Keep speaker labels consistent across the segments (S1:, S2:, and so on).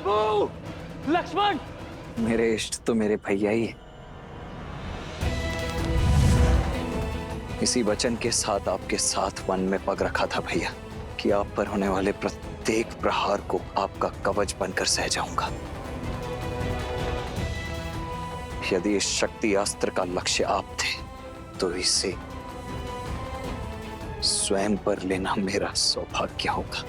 S1: प्रभु, लक्ष्मण।
S2: मेरे इष्ट तो मेरे भैया ही है। इसी वचन के साथ आपके साथ वन में पग रखा था भैया कि आप पर होने वाले प्रत्येक प्रहार को आपका कवच बनकर सह जाऊंगा। यदि इस शक्ति अस्त्र का लक्ष्य आप थे तो इसे स्वयं पर लेना मेरा सौभाग्य होगा।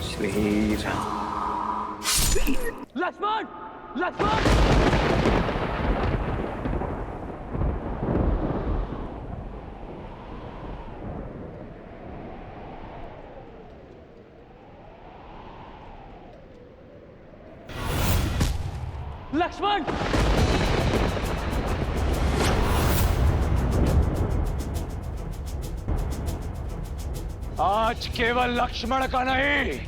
S2: श्री राम।
S1: लक्ष्मण, लक्ष्मण। लक्ष्मण, आज केवल लक्ष्मण का नहीं,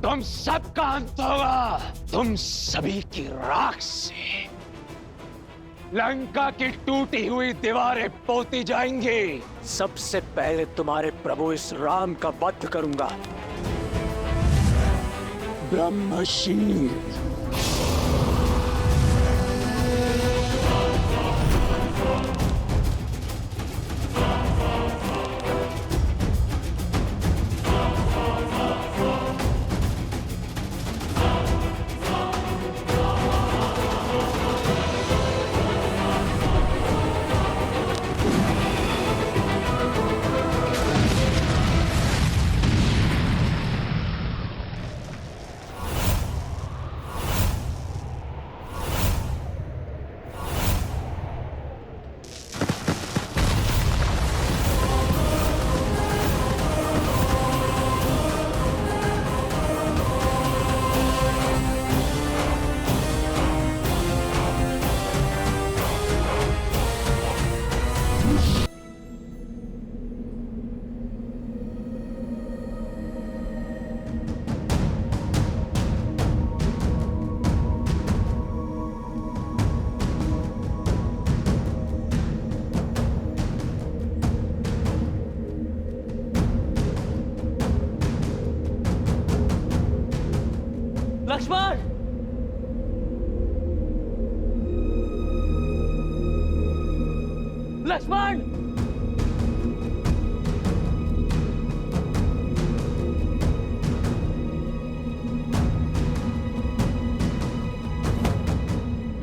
S1: तुम सबका अंत होगा। तुम सभी की राख से लंका की टूटी हुई दीवारें पोती जाएंगी। सबसे पहले तुम्हारे प्रभु इस राम का वध करूंगा। ब्रह्मशील। लक्ष्मण, लक्ष्मण।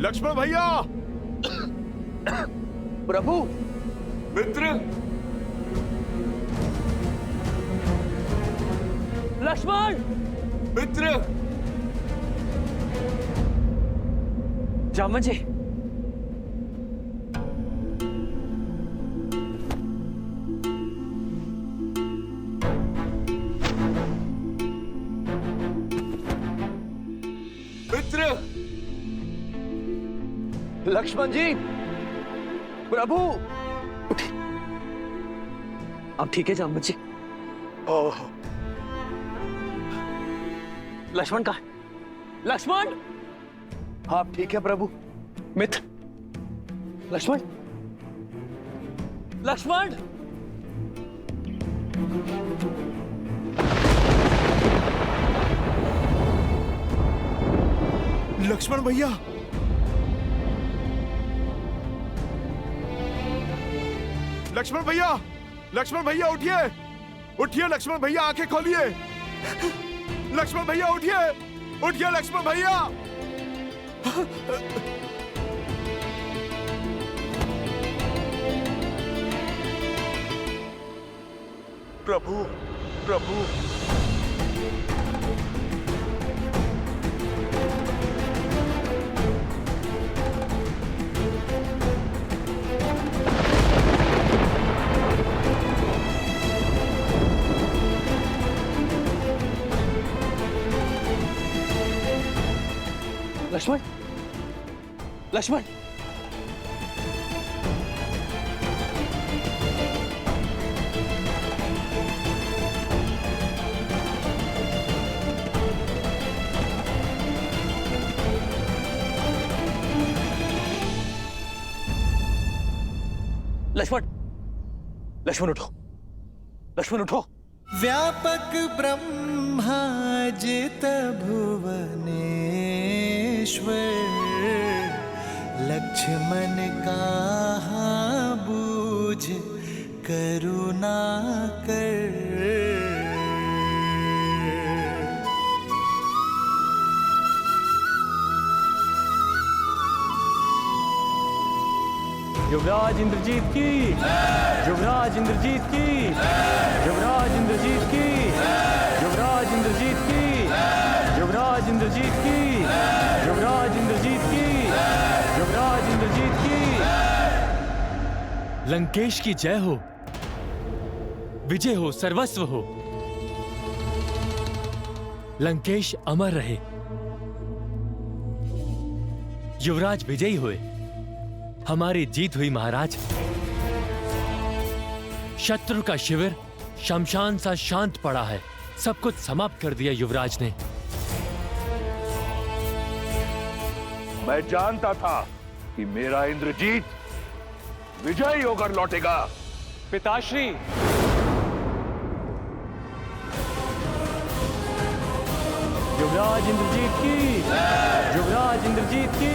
S3: लक्ष्मण भैया।
S2: प्रभु।
S3: मित्र।
S1: लक्ष्मण।
S3: मित्र।
S2: जामन जी।
S3: मित्र।
S2: लक्ष्मण जी। प्रभु। उठिए। आप ठीक है जामन जी?
S3: ओह।
S2: लक्ष्मण कहाँ है? लक्ष्मण। आप ठीक है प्रभु? मित्र। लक्ष्मण। लक्ष्मण।
S3: लक्ष्मण भैया। लक्ष्मण भैया। लक्ष्मण भैया उठिए। उठिए लक्ष्मण भैया, आंखें खोलिए। लक्ष्मण भैया उठिए। उठिए लक्ष्मण भैया। प्रभु, प्रभु।
S2: लक्ष्मण। लक्ष्मण। लक्ष्मण, लक्ष्मण उठो, लक्ष्मण उठो।
S4: व्यापक ब्रह्माजित भुवनेश्वर, लक्ष्मण कहाँ बूझ करुणा कर।
S5: युवराज इंद्रजीत की, युवराज इंद्रजीत की, युवराज इंद्रजीत की, युवराज इंद्रजीत की, युवराज इंद्रजीत की, युवराज इंद्रजीत की, युवराज इंद्रजीत की। लंकेश की जय हो, विजय हो, सर्वस्व हो। लंकेश अमर रहे, युवराज विजयी हुए, हमारी जीत हुई महाराज। शत्रु का शिविर शमशान सा शांत पड़ा है, सब कुछ समाप्त कर दिया युवराज ने।
S1: मैं जानता था कि मेरा इंद्रजीत विजयी होकर लौटेगा।
S5: पिताश्री, युवराज इंद्रजीत की, युवराज इंद्रजीत की,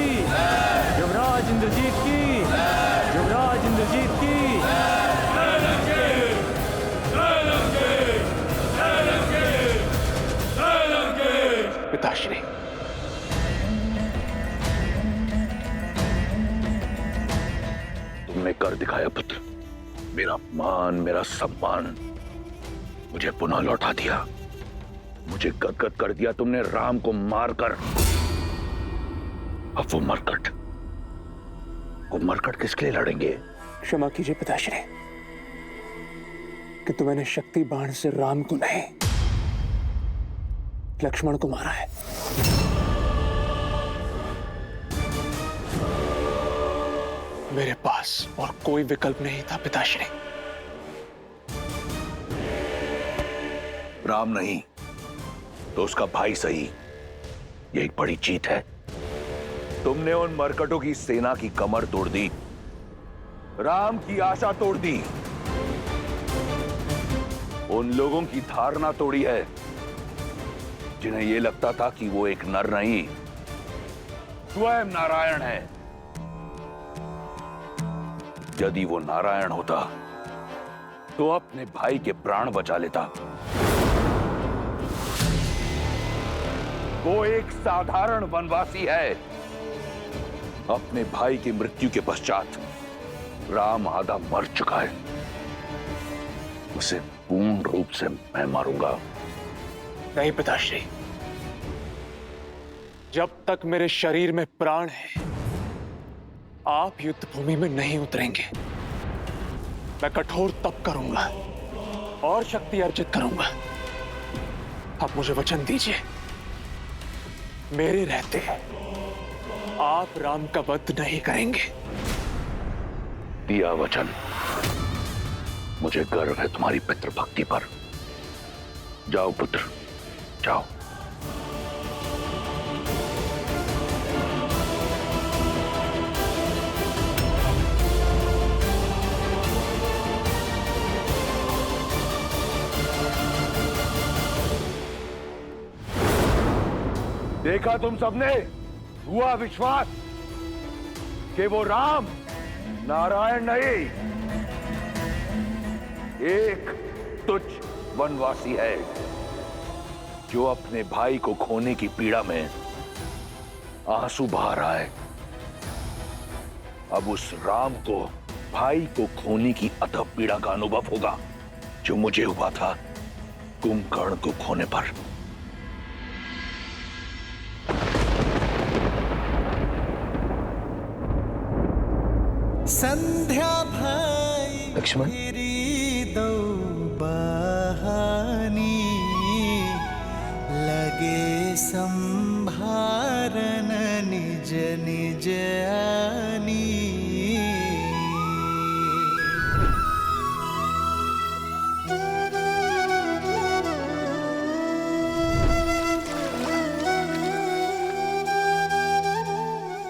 S5: युवराज इंद्रजीत की, युवराज इंद्रजीत की।
S1: पिताश्री, तुमने कर दिखाया पुत्र। मेरा मान, मेरा सम्मान मुझे पुनः लौटा दिया। मुझे गदगद कर दिया तुमने राम को मारकर। अब वो मरकट किसके लिए लड़ेंगे?
S6: क्षमा कीजिए पिताश्री कि तुम्हें शक्ति बाण से राम को नहीं, लक्ष्मण को मारा है। मेरे पास और कोई विकल्प नहीं था पिताश्री।
S1: राम नहीं तो उसका भाई सही, ये एक बड़ी जीत है। तुमने उन मरकटों की सेना की कमर तोड़ दी, राम की आशा तोड़ दी, उन लोगों की धारणा तोड़ी है जिन्हें यह लगता था कि वो एक नर नहीं, स्वयं नारायण है। यदि वो नारायण होता तो अपने भाई के प्राण बचा लेता। वो एक साधारण वनवासी है। अपने भाई की मृत्यु के पश्चात राम आधा मर चुका है, उसे पूर्ण रूप से मैं मारूंगा।
S6: नहीं पिताश्री, जब तक मेरे शरीर में प्राण है आप युद्ध भूमि में नहीं उतरेंगे। मैं कठोर तप करूंगा और शक्ति अर्जित करूंगा। आप मुझे वचन दीजिए, मेरे रहते आप राम का वध नहीं करेंगे।
S1: दिया वचन। मुझे गर्व है तुम्हारी पितृभक्ति पर। जाओ पुत्र, जाओ। देखा तुम सबने, हुआ विश्वास कि वो राम नारायण नहीं, एक तुच्छ वनवासी है जो अपने भाई को खोने की पीड़ा में आंसू बहा रहा है। अब उस राम को भाई को खोने की अथक पीड़ा का अनुभव होगा जो मुझे हुआ था कुंभकर्ण को खोने पर।
S4: संध्या भाई
S2: लक्ष्मण,
S4: दो बहानी, लगे संभारन निज निज आनी।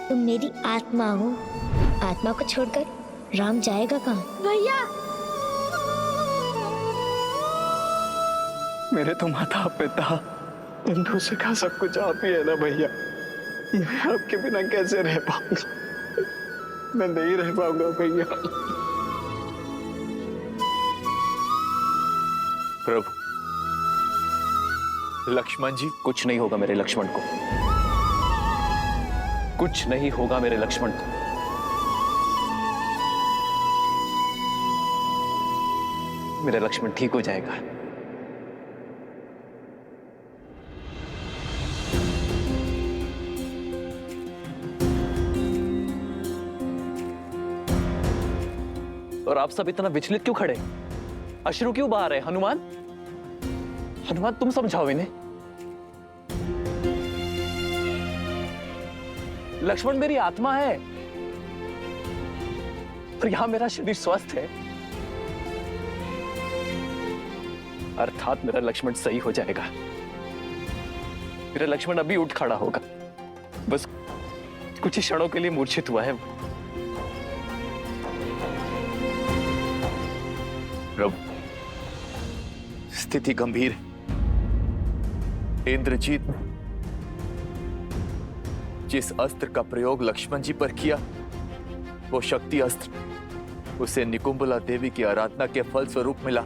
S7: तुम मेरी आत्मा हो, आत्मा को छोड़कर राम जाएगा कहाँ?
S8: भैया
S6: मेरे तो माता पिता बंधु से का सब कुछ आप ही है ना भैया। मैं आपके बिना कैसे रह पाऊंगा? मैं नहीं रह पाऊंगा भैया।
S2: प्रभु, लक्ष्मण जी, कुछ नहीं होगा मेरे लक्ष्मण को, कुछ नहीं होगा मेरे लक्ष्मण को। मेरा लक्ष्मण ठीक हो जाएगा। और आप सब इतना विचलित क्यों खड़े? अश्रु क्यों बहा रहे? हनुमान, हनुमान तुम समझाओ इन्हें। लक्ष्मण मेरी आत्मा है और यहां मेरा शरीर स्वस्थ है, अर्थात मेरा लक्ष्मण सही हो जाएगा। मेरा लक्ष्मण अभी उठ खड़ा होगा, बस कुछ ही क्षणों के लिए मूर्छित हुआ है।
S1: प्रभु, स्थिति गंभीर है। इंद्रजीत ने जिस अस्त्र का प्रयोग लक्ष्मण जी पर किया, वो शक्ति अस्त्र उसे निकुंबला देवी की आराधना के फल स्वरूप मिला,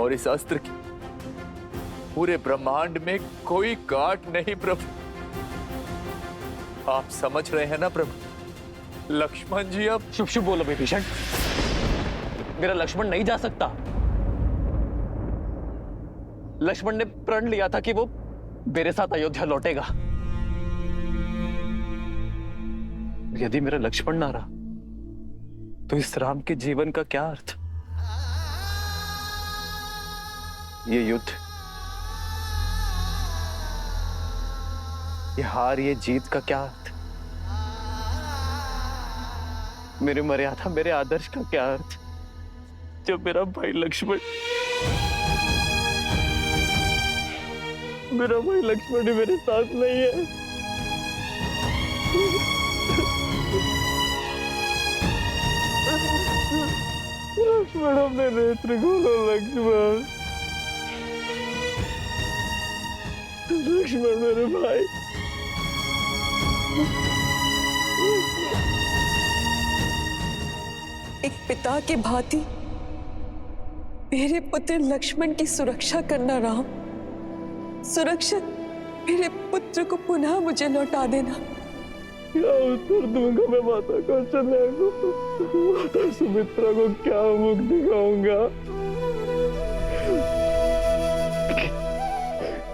S1: और इस अस्त्र की पूरे ब्रह्मांड में कोई गांठ नहीं। प्रभु, आप समझ रहे हैं ना प्रभु? लक्ष्मण जी अब
S2: शुभ शुभ बोलो विभीषण, मेरा लक्ष्मण नहीं जा सकता। लक्ष्मण ने प्रण लिया था कि वो मेरे साथ अयोध्या लौटेगा। यदि मेरा लक्ष्मण ना रहा तो इस राम के जीवन का क्या अर्थ? ये युद्ध, ये हार, ये जीत का क्या अर्थ? मेरी मर्यादा, मेरे आदर्श का क्या अर्थ जब मेरा भाई लक्ष्मण ही मेरे साथ नहीं है? लक्ष्मण अपने नेत्र खोलो, लक्ष्मण, लक्ष्मण मेरे भाई।
S9: एक पिता के भांति मेरे पुत्र लक्ष्मण की सुरक्षा करना राम। सुरक्षित मेरे पुत्र को पुनः मुझे लौटा देना।
S6: क्या उत्तर दूंगा मैं माता कौशल्या को? माता सुमित्रा को क्या मुख दिखाऊंगा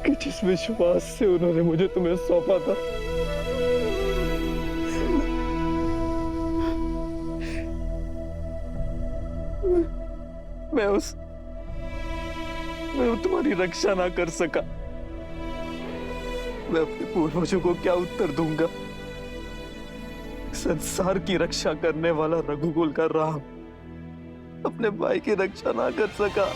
S6: कि जिस विश्वास से उन्होंने मुझे तुम्हें सौंपा था? मैं तुम्हारी रक्षा ना कर सका। मैं अपने पूर्वजों को क्या उत्तर दूंगा? संसार की रक्षा करने वाला रघुकुल का राम अपने भाई की रक्षा ना कर सका।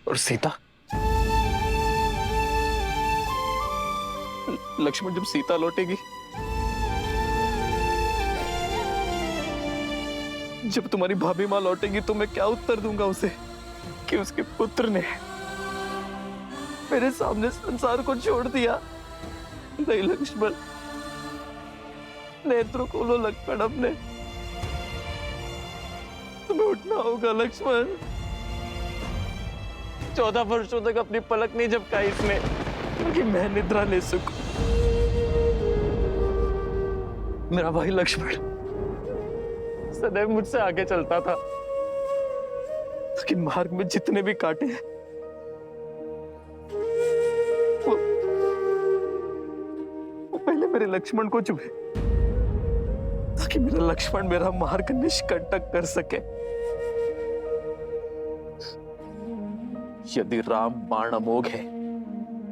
S6: और सीता, लक्ष्मण जब सीता लौटेगी, जब तुम्हारी भाभी मां लौटेगी, तो मैं क्या उत्तर दूंगा उसे कि उसके पुत्र ने मेरे सामने संसार को छोड़ दिया? नहीं लक्ष्मण, नेत्र खोलो लक्ष्मण अपने, तुम्हें उठना होगा लक्ष्मण। 14 वर्षों तक अपनी पलक नहीं झपकाई इसने कि मैं निद्रा ले सकूं। मेरा भाई लक्ष्मण सदैव मुझसे आगे चलता था, लेकिन मार्ग में जितने भी कांटे हैं वो पहले मेरे लक्ष्मण को चुभे, ताकि मेरा लक्ष्मण मेरा मार्ग निष्कंटक कर सके। यदि राम बाण अमोघ है,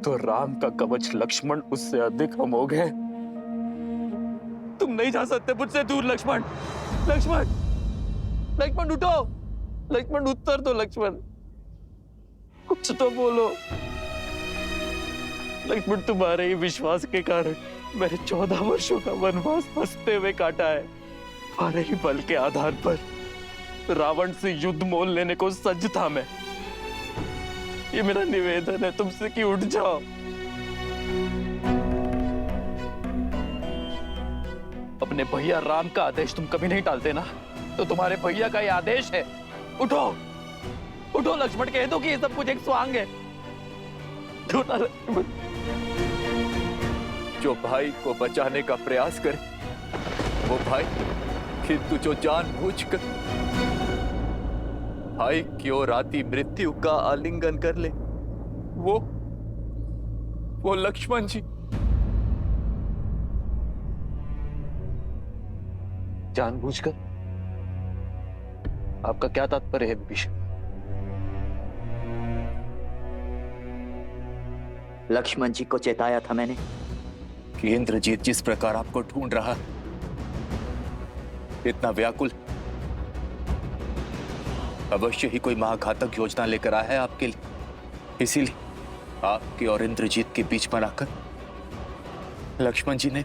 S6: तो राम का कवच लक्ष्मण उससे अधिक अमोघ है। तुम नहीं जा सकते मुझसे दूर लक्ष्मण। लक्ष्मण, लक्ष्मण उठो, लक्ष्मण उत्तर दो लक्ष्मण।
S5: कुछ तो बोलो। लक्ष्मण, तुम्हारे ही विश्वास के कारण मैंने 14 वर्षों का वनवास हंसते हुए काटा है। तुम्हारे ही बल के आधार पर रावण से युद्ध मोल लेने को सज्ज था मैं। ये मेरा निवेदन है तुमसे कि उठ जाओ। अपने भैया राम का आदेश तुम कभी नहीं टालते ना, तो तुम्हारे भैया का ये आदेश है, उठो उठो लक्ष्मण, कह दो कि ये सब कुछ एक स्वांग है। लक्ष्मण,
S2: जो भाई को बचाने का प्रयास करे वो भाई, किंतु जो जानबूझकर भाई की ओर आती मृत्यु का आलिंगन कर ले, वो लक्ष्मण जी।
S6: जानबूझकर? आपका क्या तात्पर्य है विभीषण?
S7: लक्ष्मण जी को चेताया था मैंने
S2: कि इंद्रजीत जिस प्रकार आपको ढूंढ रहा, इतना व्याकुल, अवश्य ही कोई महाघातक योजना लेकर आया है आपके लिए। इसीलिए आपके और इंद्रजीत के बीच बनाकर लक्ष्मण जी ने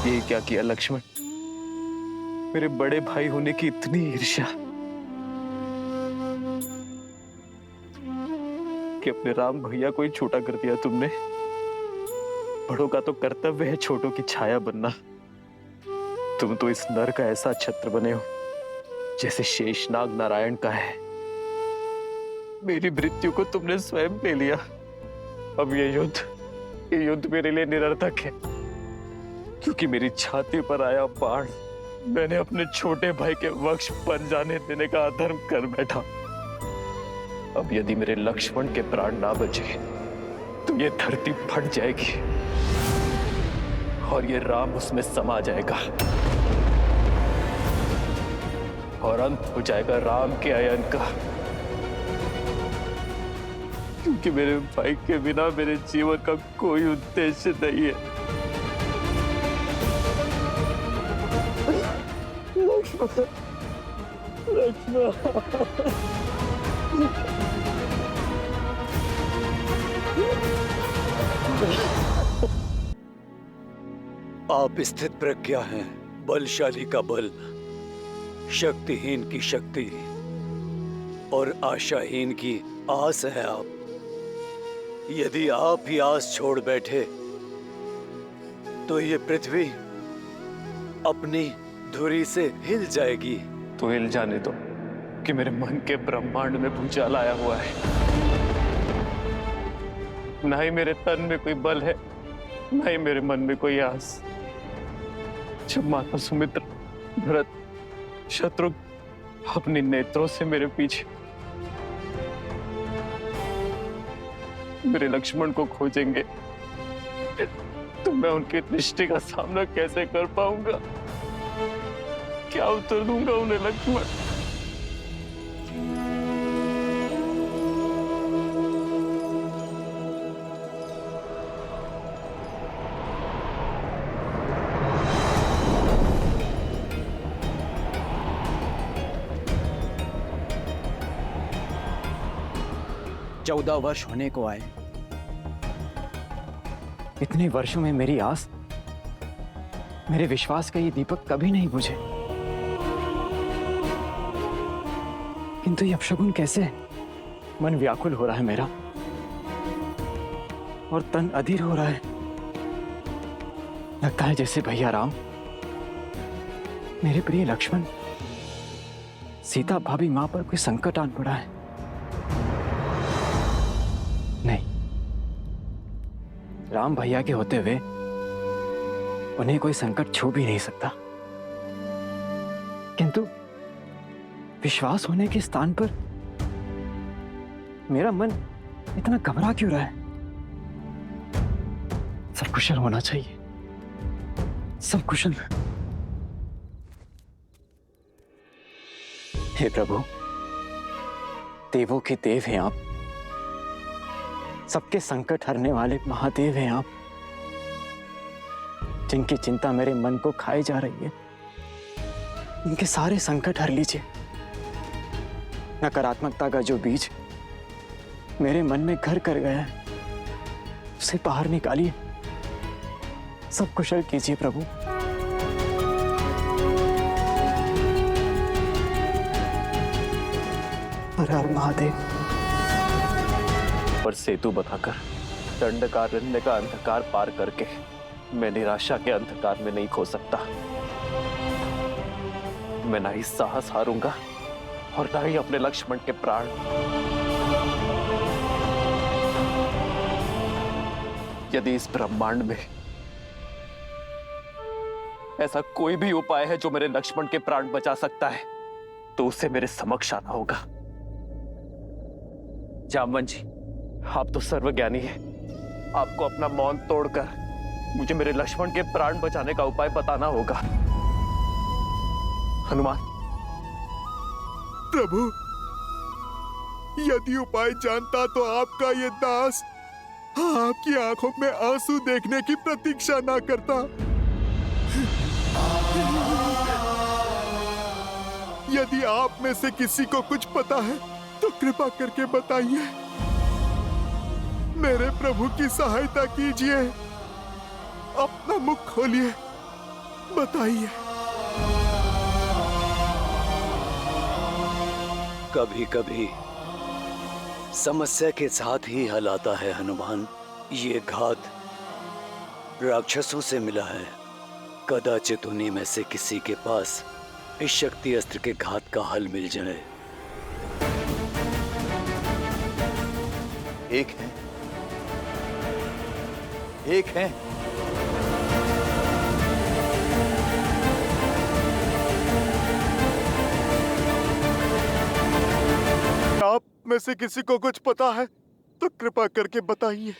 S6: ये क्या किया लक्ष्मण? मेरे बड़े भाई होने की इतनी ईर्ष्या कि अपने राम भैया को ही छोटा कर दिया तुमने। बड़ों का तो कर्तव्य है छोटों की छाया बनना। तुम तो इस नर का ऐसा छत्र बने हो जैसे शेषनाग नारायण का है। मेरी मृत्यु को तुमने स्वयं ले लिया। अब ये युद्ध मेरे लिए निरर्थक है, क्योंकि मेरी छाती पर आया बाण मैंने अपने छोटे भाई के वक्ष बन जाने देने का अधर्म कर बैठा। अब यदि मेरे लक्ष्मण के प्राण ना बचे तो ये धरती फट जाएगी और ये राम उसमें समा जाएगा और अंत हो जाएगा राम के अयन का। क्योंकि मेरे भाई के बिना मेरे जीवन का कोई उद्देश्य नहीं है।
S8: आप स्थित प्रज्ञा हैं, बलशाली का बल, शक्तिहीन की शक्ति और आशाहीन की आस है आप। यदि आप ही आस छोड़ बैठे तो ये पृथ्वी अपनी धुरी से हिल जाएगी।
S6: तो हिल जाने दो कि मेरे मन के ब्रह्मांड में भूचाल आया हुआ है। ना ही मेरे तन में कोई बल है, ना ही मेरे मन में कोई आस। जब माता सुमित्र, भरत, शत्रुघ्न अपने नेत्रों से मेरे पीछे मेरे लक्ष्मण को खोजेंगे तो मैं उनकी दृष्टि का सामना कैसे कर पाऊंगा? क्या उत्तर दूंगा उन्हें लक्ष्मण?
S10: चौदह वर्ष होने को आए। इतने वर्षों में मेरी आस, मेरे विश्वास का ये दीपक कभी नहीं बुझे। किंतु ये अपशगुन कैसे? मन व्याकुल हो रहा है मेरा और तन अधीर हो रहा है। लगता है जैसे भैया राम, मेरे प्रिय लक्ष्मण, सीता भाभी मां पर कोई संकट आन पड़ा है। नहीं, राम भैया के होते हुए उन्हें कोई संकट छू भी नहीं सकता। किंतु विश्वास होने के स्थान पर मेरा मन इतना घबरा क्यों रहा है? सब कुशल होना चाहिए, सब कुशल। हे प्रभु, देवों के देव हैं आप, सबके संकट हरने वाले महादेव हैं आप, जिनकी चिंता मेरे मन को खाए जा रही है। इनके सारे संकट हर लीजिए। नकारात्मकता का जो बीज मेरे मन में घर कर गया है उसे बाहर निकालिए। सब कुशल कीजिए प्रभु। हर हर महादेव।
S5: पर सेतु बताकर दंडकारण्य का अंधकार पार करके मैं निराशा के अंधकार में नहीं खो सकता। मैं ना ही साहस हारूंगा और ना ही अपने लक्ष्मण के प्राण। यदि इस ब्रह्मांड में ऐसा कोई भी उपाय है जो मेरे लक्ष्मण के प्राण बचा सकता है तो उसे मेरे समक्ष आना होगा। जामवन जी, आप तो सर्वज्ञानी हैं। आपको अपना मौन तोड़कर मुझे मेरे लक्ष्मण के प्राण बचाने का उपाय बताना होगा। हनुमान।
S3: प्रभु, यदि उपाय जानता तो आपका ये दास आपकी आंखों में आंसू देखने की प्रतीक्षा ना करता। यदि आप में से किसी को कुछ पता है तो कृपा करके बताइए। मेरे प्रभु की सहायता कीजिए। अपना मुख खोलिए, बताइए।
S8: कभी कभी समस्या के साथ ही हल आता है हनुमान। ये घात राक्षसों से मिला है। कदाचित उन्हीं में से किसी के पास इस शक्ति अस्त्र के घात का हल मिल जाए।
S2: एक है, एक है।
S3: आप में से किसी को कुछ पता है तो कृपा करके बताइए।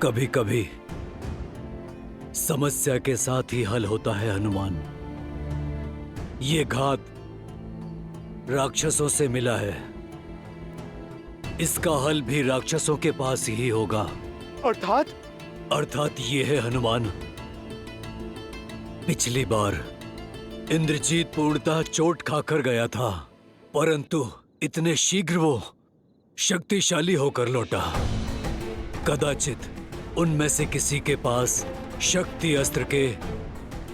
S8: कभी कभी समस्या के साथ ही हल होता है हनुमान। ये घात राक्षसों से मिला है। इसका हल भी राक्षसों के पास ही होगा। अर्थात ये है हनुमान, पिछली बार इंद्रजीत पूर्णतः चोट खाकर गया था, परंतु इतने शीघ्र वो शक्तिशाली होकर लौटा। कदाचित उनमें से किसी के पास शक्ति अस्त्र के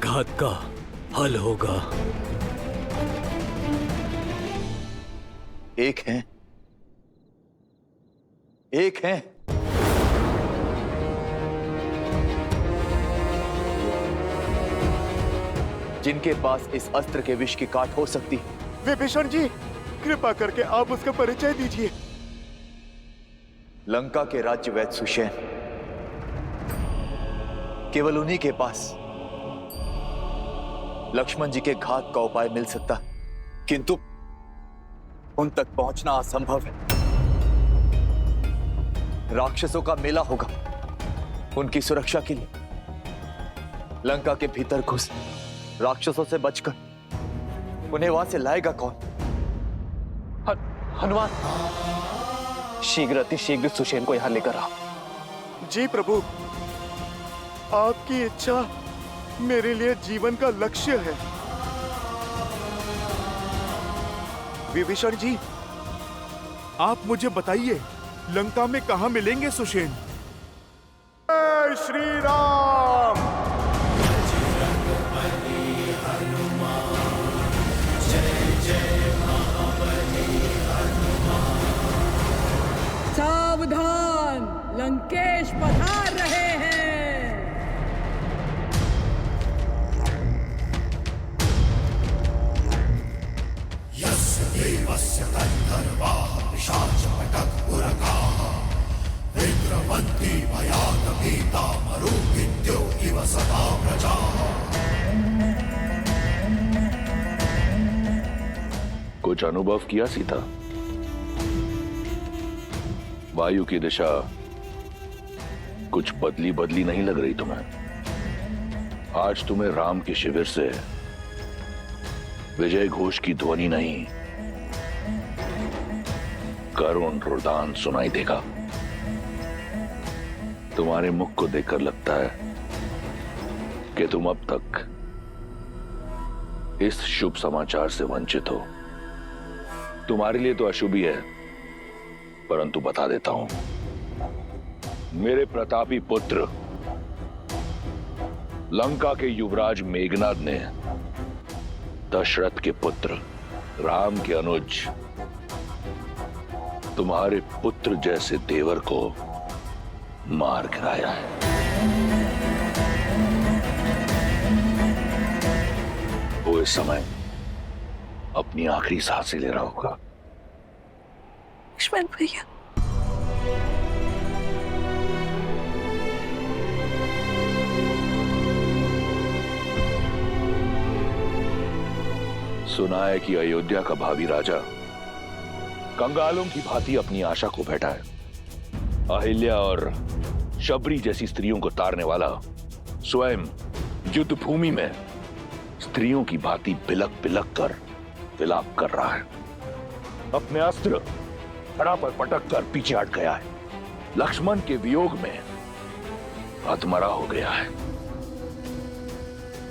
S8: घात का हल होगा।
S2: एक है, एक है। जिनके पास इस अस्त्र के विष की काट हो सकती है।
S3: विभीषण जी, कृपा करके आप उसका परिचय दीजिए।
S2: लंका के राज्य वैद्य सुषेण, केवल उन्हीं के पास लक्ष्मण जी के घात का उपाय मिल सकता, किंतु उन तक पहुंचना असंभव है। राक्षसों का मेला होगा। उनकी सुरक्षा के लिए लंका के भीतर घुस राक्षसों से बचकर उन्हें वहां से लाएगा कौन?
S5: हनुमान, शीघ्र अतिशीघ्र सुषेण को यहां लेकर आ।
S3: जी प्रभु, आपकी इच्छा मेरे लिए जीवन का लक्ष्य है। विभीषण जी, आप मुझे बताइए, लंका में कहां मिलेंगे सुषेण? जय श्री राम।
S11: सावधान, लंकेश पधार रहे हैं।
S4: यस्य देवस्य गन्धर्वाः पिशाचपटक्पुरकाः विद्रवन्ति भयात् भीता मरुविद्यो इव सदा प्रजाः।
S1: कुछ अनुभव किया सीता? वायु की दिशा कुछ बदली बदली नहीं लग रही तुम्हें? आज तुम्हें राम के शिविर से विजय घोष की ध्वनि नहीं, करुण रुदान सुनाई देगा। तुम्हारे मुख को देखकर लगता है कि तुम अब तक इस शुभ समाचार से वंचित हो। तुम्हारे लिए तो अशुभ ही है, परंतु बता देता हूं, मेरे प्रतापी पुत्र लंका के युवराज मेघनाद ने दशरथ के पुत्र राम के अनुज तुम्हारे पुत्र जैसे देवर को मार गिराया है। वो इस समय अपनी आखिरी सांसें ले रहा होगा।
S9: लक्ष्मण भैया,
S1: सुना है कि अयोध्या का भावी राजा कंगालों की भांति अपनी आशा को बैठा है। अहिल्या और शबरी जैसी स्त्रियों को तारने वाला स्वयं युद्ध भूमि में स्त्रियों की भांति बिलक बिलक कर विलाप कर रहा है। अपने अस्त्र धड़ा पर पटक कर पीछे हट गया है। लक्ष्मण के वियोग में हतमरा हो गया है।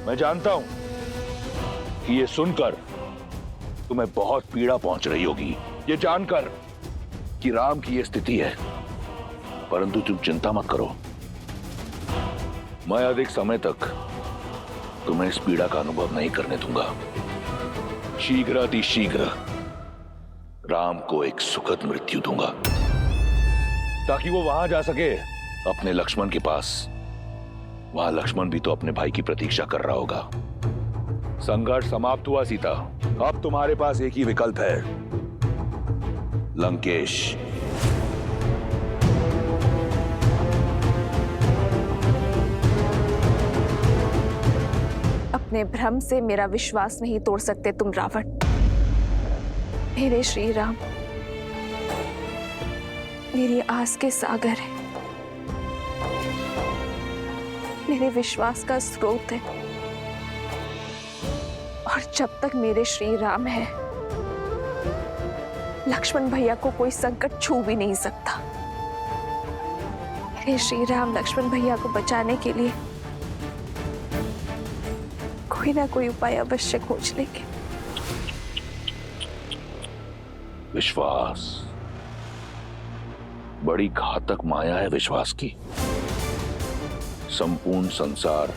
S1: मैं जानता हूं कि ये सुनकर तुम्हें बहुत पीड़ा पहुंच रही होगी, ये जानकर कि राम की ये स्थिति है, परंतु तुम चिंता मत करो। मैं अधिक समय तक तुम्हें इस पीड़ा का अनुभव नहीं करने दूंगा। शीघ्र राम को एक सुखद मृत्यु दूंगा, ताकि वो वहां जा सके अपने लक्ष्मण के पास। वहां लक्ष्मण भी तो अपने भाई की प्रतीक्षा कर रहा होगा। संघर्ष समाप्त हुआ सीता, अब तुम्हारे पास एक ही विकल्प है, लंकेश।
S12: अपने भ्रम से मेरा विश्वास नहीं तोड़ सकते तुम रावण। मेरे श्री राम मेरी आस के सागर है, मेरे विश्वास का स्रोत है, और जब तक मेरे श्री राम है, लक्ष्मण भैया को कोई संकट छू भी नहीं सकता। मेरे श्री राम लक्ष्मण भैया को बचाने के लिए कोई ना कोई उपाय अवश्य खोज लेंगे।
S1: विश्वास बड़ी घातक माया है विश्वास की। संपूर्ण संसार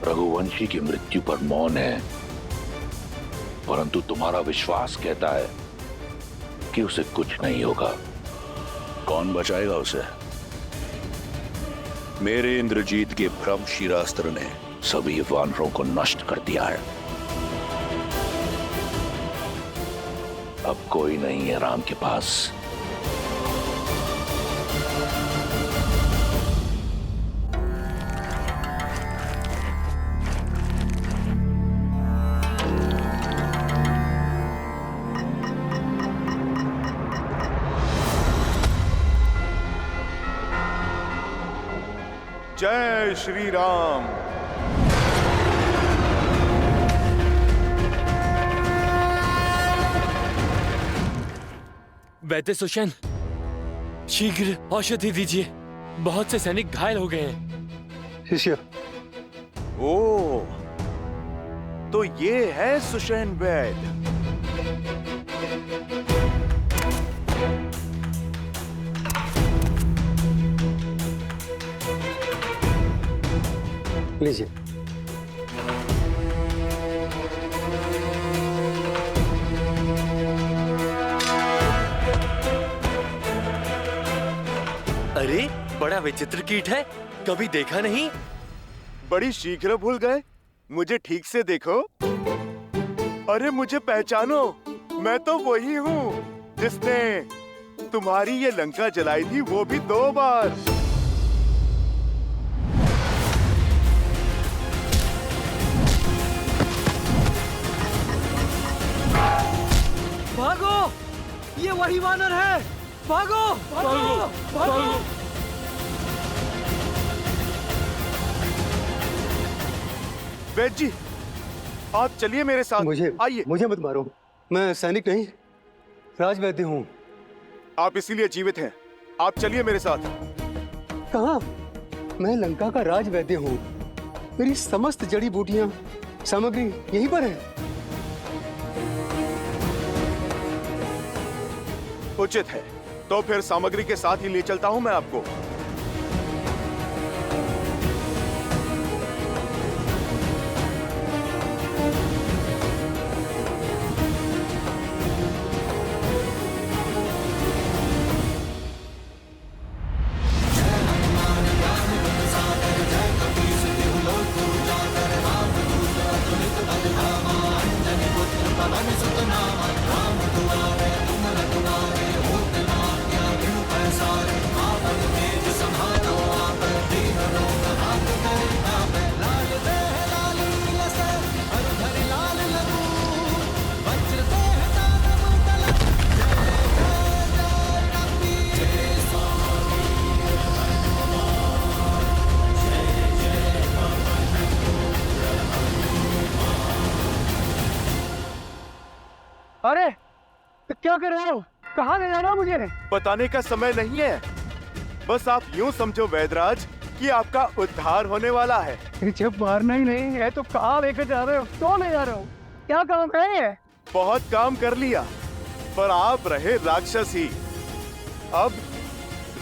S1: रघुवंशी की मृत्यु पर मौन है, परंतु तुम्हारा विश्वास कहता है कि उसे कुछ नहीं होगा। कौन बचाएगा उसे? मेरे इंद्रजीत के भ्रम शिरास्त्र ने सभी वानरों को नष्ट कर दिया है। अब कोई नहीं है राम के पास।
S3: जय श्री राम।
S5: वैद्य सुषेण, शीघ्र औषधि दीजिए, बहुत से सैनिक घायल हो गए हैं।
S3: शिष्य, ओ, तो ये है सुषेण वैद्य।
S10: लीजिए।
S5: अरे, बड़ा विचित्र कीट है, कभी देखा नहीं।
S3: बड़ी शीघ्र भूल गए, मुझे ठीक से देखो। अरे मुझे पहचानो, मैं तो वही हूँ जिसने तुम्हारी ये लंका जलाई थी, वो भी 2 बार।
S5: भागो, ये वही वानर है। भागो, भागो, भागो।
S3: वैद्य जी, आप चलिए मेरे साथ। आइए।
S10: मुझे मत मारो, मैं सैनिक नहीं, राजवैद्य हूँ।
S3: आप इसीलिए जीवित हैं। आप चलिए मेरे साथ।
S10: कहाँ?
S13: मैं लंका का राज वैद्य हूँ। मेरी समस्त जड़ी बूटियां सामग्री यहीं पर है।
S3: उचित है, तो फिर सामग्री के साथ ही ले चलता हूं मैं आपको।
S13: अरे तो क्या कर रहे हो? कहाँ ले जा रहे हो मुझे?
S3: बताने का समय नहीं है, बस आप यूं समझो वैदराज कि आपका उद्धार होने वाला है।
S13: जब मारना ही नहीं है तो कहाँ लेकर जा रहे हो? क्यों ले जा रहे हो? क्या काम है?
S3: बहुत काम कर लिया, पर आप रहे राक्षस ही। अब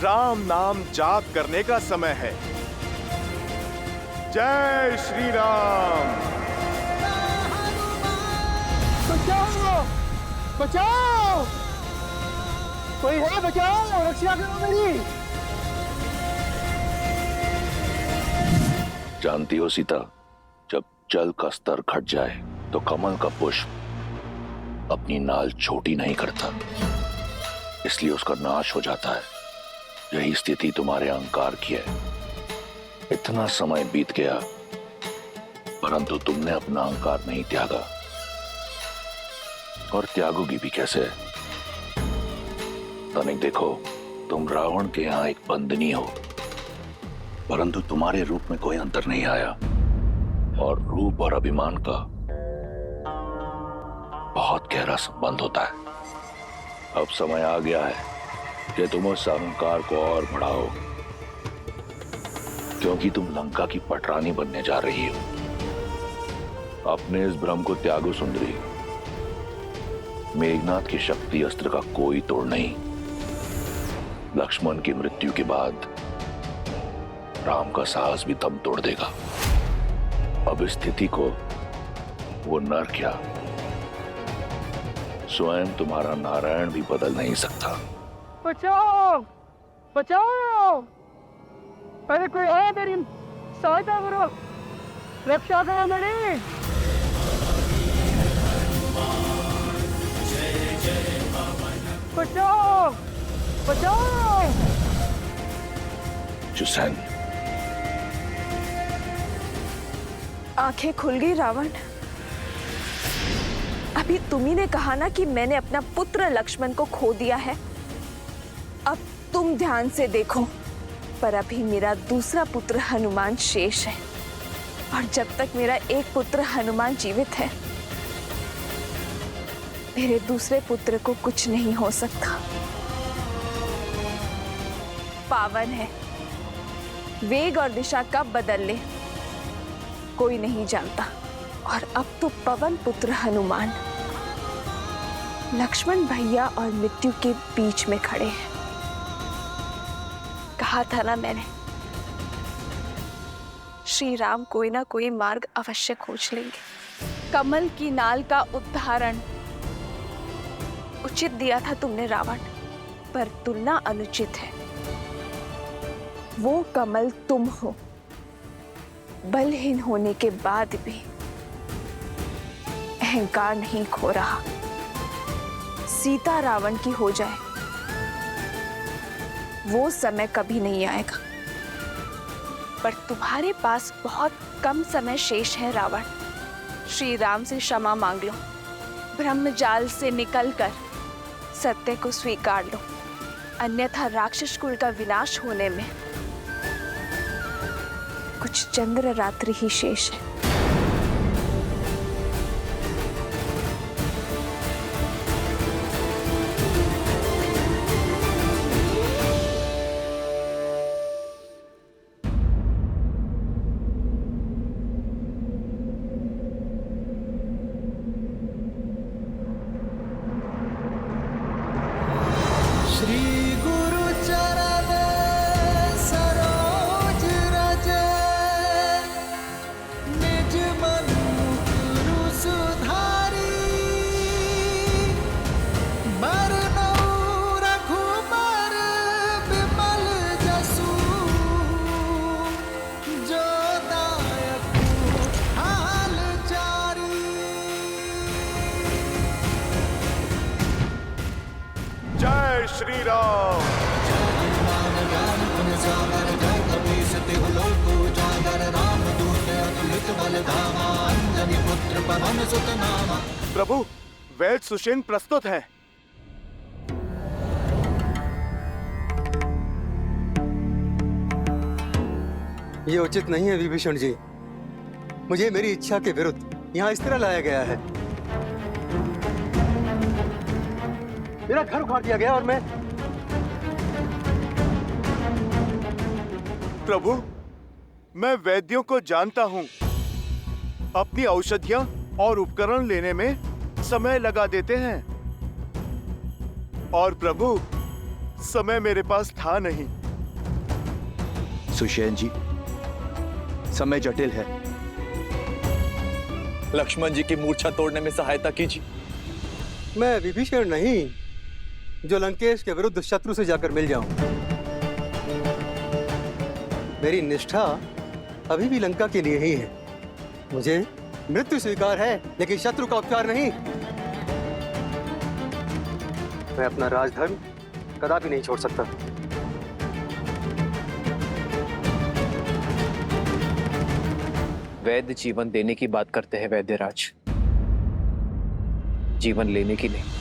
S3: राम नाम जाप करने का समय है। जय श्री राम।
S13: बचाओ! बचाओ! कोई है? बचाओ! रक्षा करो मेरी।
S1: जानती हो सीता, जब जल का स्तर घट जाए तो कमल का पुष्प अपनी नाल छोटी नहीं करता, इसलिए उसका नाश हो जाता है। यही स्थिति तुम्हारे अहंकार की है। इतना समय बीत गया, परंतु तुमने अपना अहंकार नहीं त्यागा, और त्यागोगी भी कैसे? तनिक देखो, तुम रावण के यहां एक बंदनी हो, परंतु तुम्हारे रूप में कोई अंतर नहीं आया, और रूप और अभिमान का बहुत गहरा संबंध होता है। अब समय आ गया है कि तुम उस अहंकार को और बढ़ाओ, क्योंकि तुम लंका की पटरानी बनने जा रही हो। अपने इस भ्रम को त्यागो सुंदरी। मेघनाथ की शक्ति अस्त्र का कोई तोड़ नहीं। लक्ष्मण की मृत्यु के बाद राम का साहस भी दम तोड़ देगा। अब इस स्थिति को वो नर क्या, स्वयं तुम्हारा नारायण भी बदल नहीं सकता।
S13: बचाओ! बचाओ! अरे कोई है? मेरी सहायता करो, रक्षा करो मेरी। बचाओ! बचाओ!
S1: जुसेन,
S12: आंखें खुल गई रावण। अभी तुम्ही ने कहा ना कि मैंने अपना पुत्र लक्ष्मण को खो दिया है। अब तुम ध्यान से देखो, पर अभी मेरा दूसरा पुत्र हनुमान शेष है, और जब तक मेरा एक पुत्र हनुमान जीवित है, मेरे दूसरे पुत्र को कुछ नहीं हो सकता। पावन है, वेग और दिशा कब बदल ले कोई नहीं जानता। और अब तो पवन पुत्र हनुमान लक्ष्मण भैया और मृत्यु के बीच में खड़े हैं। कहा था ना मैंने, श्री राम कोई ना कोई मार्ग अवश्य खोज लेंगे। कमल की नाल का उदाहरण उचित दिया था तुमने रावण, पर तुलना अनुचित है। वो कमल तुम हो, बलहीन होने के बाद भी अहंकार नहीं खो रहा। सीता रावण की हो जाए, वो समय कभी नहीं आएगा, पर तुम्हारे पास बहुत कम समय शेष है रावण। श्री राम से क्षमा मांग लो, ब्रह्मजाल से निकलकर सत्य को स्वीकार लो, अन्यथा राक्षस कुल का विनाश होने में कुछ चंद्र रात्रि ही शेष है।
S3: श्री राम। प्रभु, वैद सुषेण प्रस्तुत हैं।
S13: ये उचित नहीं है विभीषण जी। मुझे मेरी इच्छा के विरुद्ध यहाँ इस तरह लाया गया है। मेरा घर उखाड़ दिया गया और मैं
S3: प्रभु, मैं वैद्यों को जानता हूँ। अपनी औषधियाँ और उपकरण लेने में समय लगा देते हैं। और प्रभु, समय मेरे पास था नहीं।
S2: सुषेण जी, समय जटिल है। लक्ष्मण जी की मूर्छा तोड़ने में सहायता कीजिए।
S13: मैं विभीषण नहीं जो लंकेश के विरुद्ध शत्रु से जाकर मिल जाऊं। मेरी निष्ठा अभी भी लंका के लिए ही है। मुझे मृत्यु स्वीकार है, लेकिन शत्रु का उपचार नहीं। मैं अपना राजधर्म कदापि नहीं छोड़ सकता।
S5: वैद्य जीवन देने की बात करते हैं वैद्यराज, जीवन लेने की नहीं।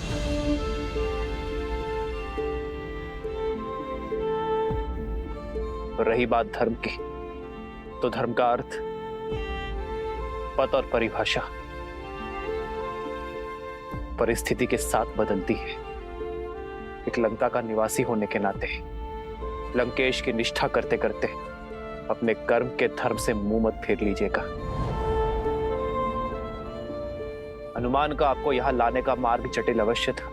S5: रही बात धर्म की, तो धर्म का अर्थ, पद और परिभाषा परिस्थिति के साथ बदलती है। एक लंका का निवासी होने के नाते लंकेश की निष्ठा करते करते अपने कर्म के धर्म से मुंह मत फेर लीजिएगा। अनुमान का आपको यहां लाने का मार्ग जटिल अवश्य था,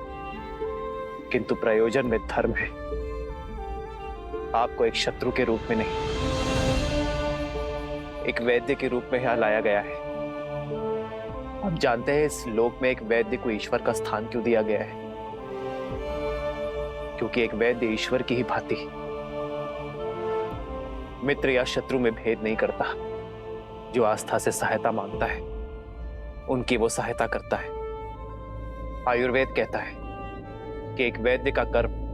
S5: किंतु प्रयोजन में धर्म है। आपको एक शत्रु के रूप में नहीं, एक वैद्य के रूप में यहां लाया गया है। आप जानते हैं इस लोक में एक वैद्य को ईश्वर का स्थान क्यों दिया गया है? क्योंकि एक वैद्य ईश्वर की ही भांति मित्र या शत्रु में भेद नहीं करता। जो आस्था से सहायता मांगता है, उनकी वो सहायता करता है। आयुर्वेद कहता है कि एक वैद्य का कर्म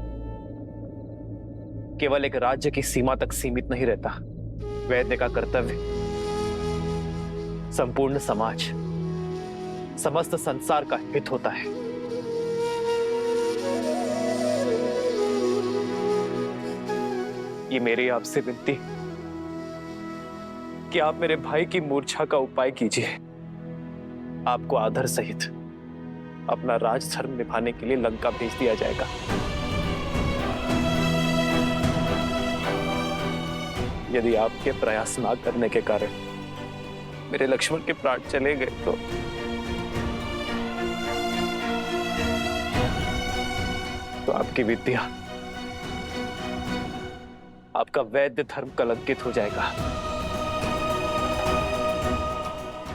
S5: केवल एक राज्य की सीमा तक सीमित नहीं रहता। वैद्य का कर्तव्य संपूर्ण समाज, समस्त संसार का हित होता है। ये मेरी आपसे विनती कि आप मेरे भाई की मूर्छा का उपाय कीजिए। आपको आदर सहित अपना राजधर्म निभाने के लिए लंका भेज दिया जाएगा। यदि आपके प्रयास ना करने के कारण मेरे लक्ष्मण के प्राण चले गए तो आपकी विद्या, आपका वैद्य धर्म कलंकित हो जाएगा।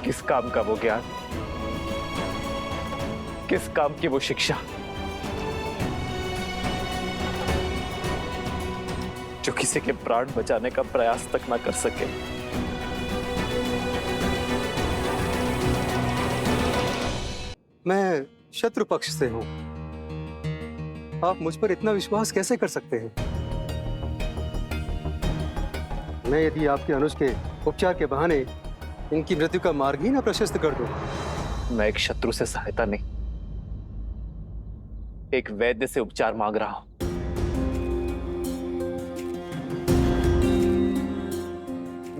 S5: किस काम का वो ज्ञान, किस काम की वो शिक्षा जो किसी के प्राण बचाने का प्रयास तक ना कर सके।
S13: मैं शत्रु पक्ष से हूं। आप मुझ पर इतना विश्वास कैसे कर सकते हैं? मैं यदि आपके अनुज के उपचार के बहाने इनकी मृत्यु का मार्ग ही ना प्रशस्त कर दूं।
S5: मैं एक शत्रु से सहायता नहीं, एक वैद्य से उपचार मांग रहा हूं।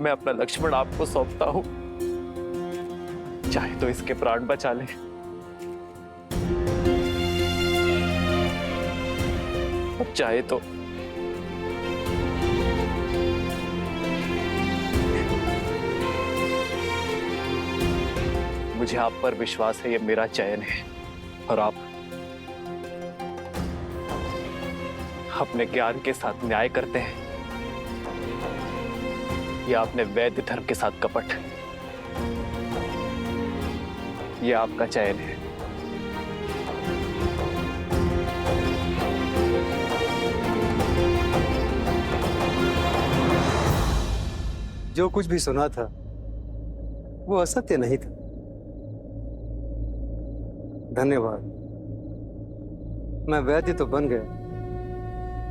S5: मैं अपना लक्ष्मण आपको सौंपता हूं, चाहे तो इसके प्राण बचा ले, और चाहे तो मुझे आप पर विश्वास है, ये मेरा चयन है, और आप अपने ज्ञान के साथ न्याय करते हैं या अपने वैद्य धर्म के साथ कपट। यह आपका चयन है।
S13: जो कुछ भी सुना था वो असत्य नहीं था। धन्यवाद। मैं वैद्य तो बन गया,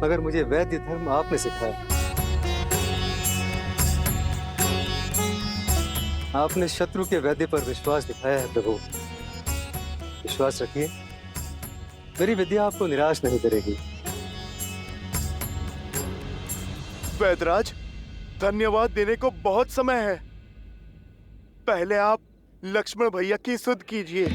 S13: मगर मुझे वैद्य धर्म आपने सिखाया। आपने शत्रु के वैद्य पर विश्वास दिखाया है प्रभु। विश्वास रखिए, मेरी विद्या आपको निराश नहीं करेगी।
S3: वैदराज, धन्यवाद देने को बहुत समय है। पहले आप लक्ष्मण भैया की सुध कीजिए।